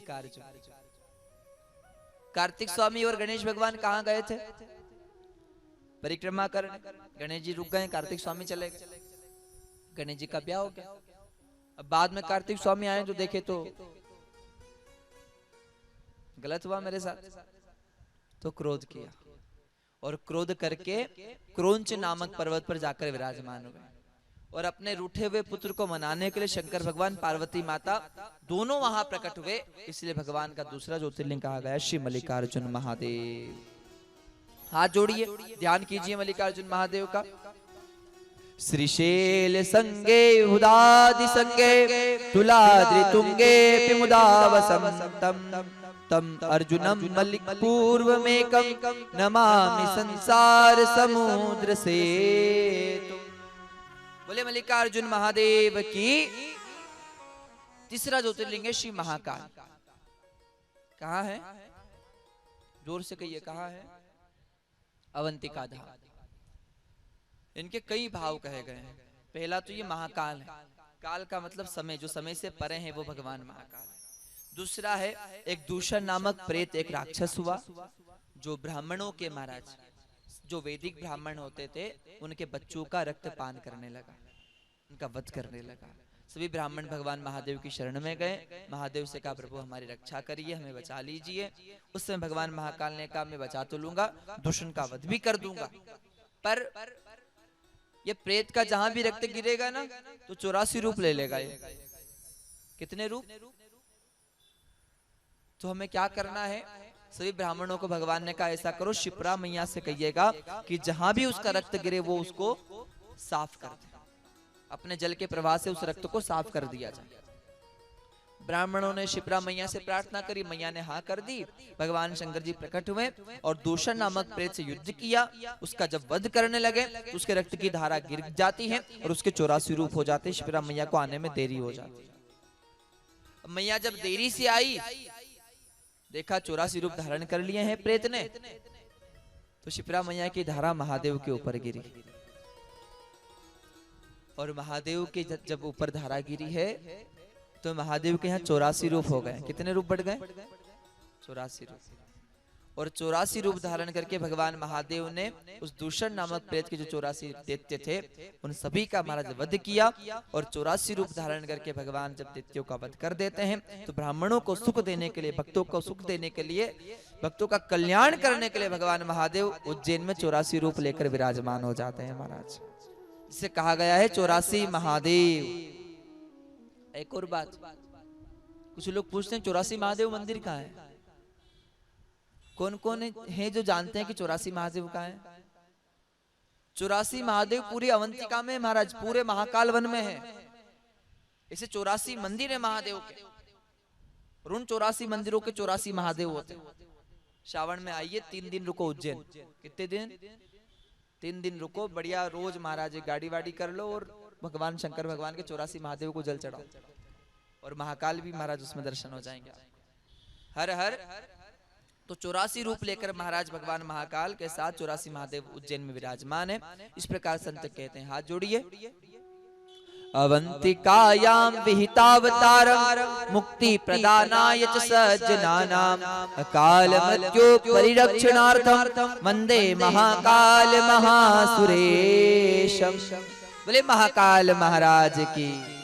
मल्लिकार्जुन। कार्तिक स्वामी और गणेश भगवान कहाँ गए थे? परिक्रमा करने। गणेश जी रुक गए, कार्तिक स्वामी चले गए। गणेश जी का ब्याह हो गया। अब बाद में कार्तिक स्वामी आए तो देखे तो गलत हुआ मेरे साथ, तो क्रोध किया और क्रोध करके क्रोंच नामक पर्वत पर जाकर विराजमान हुए और अपने रूठे हुए पुत्र को मनाने के लिए शंकर भगवान, पार्वती माता दोनों वहां प्रकट हुए। इसलिए भगवान का दूसरा ज्योतिर्लिंग कहा गया श्री मल्लिकार्जुन महादेव। हाथ जोड़िए, ध्यान कीजिए मल्लिकार्जुन महादेव का। श्रीशैल संगे हुदादि संगे तुलाद्रि तुंगे पिमुदावसंतम तम अर्जुनम मल्लिक पूर्वमेकं नमामि संसार समुद्र से। बोले मल्लिकार्जुन महादेव की। तीसरा ज्योतिर्लिंग है श्री महाकाल। कहाँ है? जोर से कहिए, कहाँ है? अवंतिका धाम। इनके कई भाव कहे गए हैं। पहला तो ये महाकाल है। काल का मतलब समय, जो समय से परे हैं वो भगवान महाकाल है। दूसरा है एक दूषण नामक प्रेत, एक राक्षस हुआ जो ब्राह्मणों के महाराज, जो वैदिक ब्राह्मण होते थे, उनके बच्चों का रक्त पान करने लगा, उनका वध करने लगा। सभी ब्राह्मण भगवान महादेव की शरण में गए। महादेव से कहा प्रभु हमारी रक्षा करिए, हमें बचा लीजिए। उस समय भगवान महाकाल ने कहा मैं बचा तो लूंगा, दूषण का वध भी कर दूंगा, पर ये प्रेत का जहां भी रक्त गिरेगा ना तो 84 रूप ले लेगा ये। कितने रूप? तो हमें क्या करना है? सभी ब्राह्मणों को भगवान ने कहा ऐसा करो, शिप्रा मैया से कहिएगा कि जहां भी उसका रक्त गिरे वो उसको साफ कर दे, अपने जल के प्रवाह से उस रक्त को साफ कर दिया जाए। ब्राह्मणों ने शिप्रा मैया से प्रार्थना करी, मैया ने हाँ कर दी। भगवान शंकर जी प्रकट हुए और दूषण नामक प्रेत से युद्ध किया। उसका जब वध करने लगे तो उसके रक्त की धारा गिर जाती है और उसके 84 रूप हो जाते। शिप्रा मैया को आने में देरी हो जाती। मैया जब देरी से आई, देखा 84 रूप धारण कर लिए हैं प्रेत ने, तो शिप्रा मैया की धारा महादेव के ऊपर गिरी और महादेव के जब ऊपर धारा गिरी है तो महादेव के यहाँ 84 रूप हो गए। कितने रूप बढ़ गए? 84 रूप। और 84 रूप धारण करके भगवान महादेव ने उस दूषण नामक प्रेत के जो 84 दैत्य थे उन सभी का महाराज वध किया। और 84 रूप धारण करके भगवान जब दैत्यों का वध कर देते हैं तो ब्राह्मणों को सुख देने के लिए, भक्तों को सुख देने के लिए, भक्तों का कल्याण करने के लिए भगवान महादेव उज्जैन में 84 रूप लेकर विराजमान हो जाते हैं महाराज। जिसे कहा गया है 84 महादेव। एक और बात, कुछ लोग पूछते हैं 84 महादेव मंदिर कहाँ है? कौन कौन है जो जानते हैं कि 84 महादेव कहाँ है? 84 महादेव पूरी अवंतिका में महाराज, पूरे महाकाल वन में है। इसे 84 मंदिर है महादेव के और उन 84 मंदिरों के 84 महादेव होते हैं। श्रावण में आइए, 3 दिन रुको उज्जैन। कितने दिन? 3 दिन रुको, बढ़िया रोज महाराज गाड़ी वाड़ी कर लो और भगवान शंकर भगवान के 84 महादेव को जल चढ़ाओ और महाकाल भी महाराज उसमें दर्शन हो जाएंगे। हर हर। तो 84 रूप लेकर महाराज भगवान महाकाल के साथ 84 महादेव उज्जैन में विराजमान है। इस प्रकार संत कहते हैं, हाथ जोड़िए। अवंतिकायां विहितावतारं मुक्ति प्रदानाय च सज्जनानां अकाल मृत्यु परिरक्षणार्थं वंदे महाकाल महासुरेशम। बोले महाकाल महाराज की।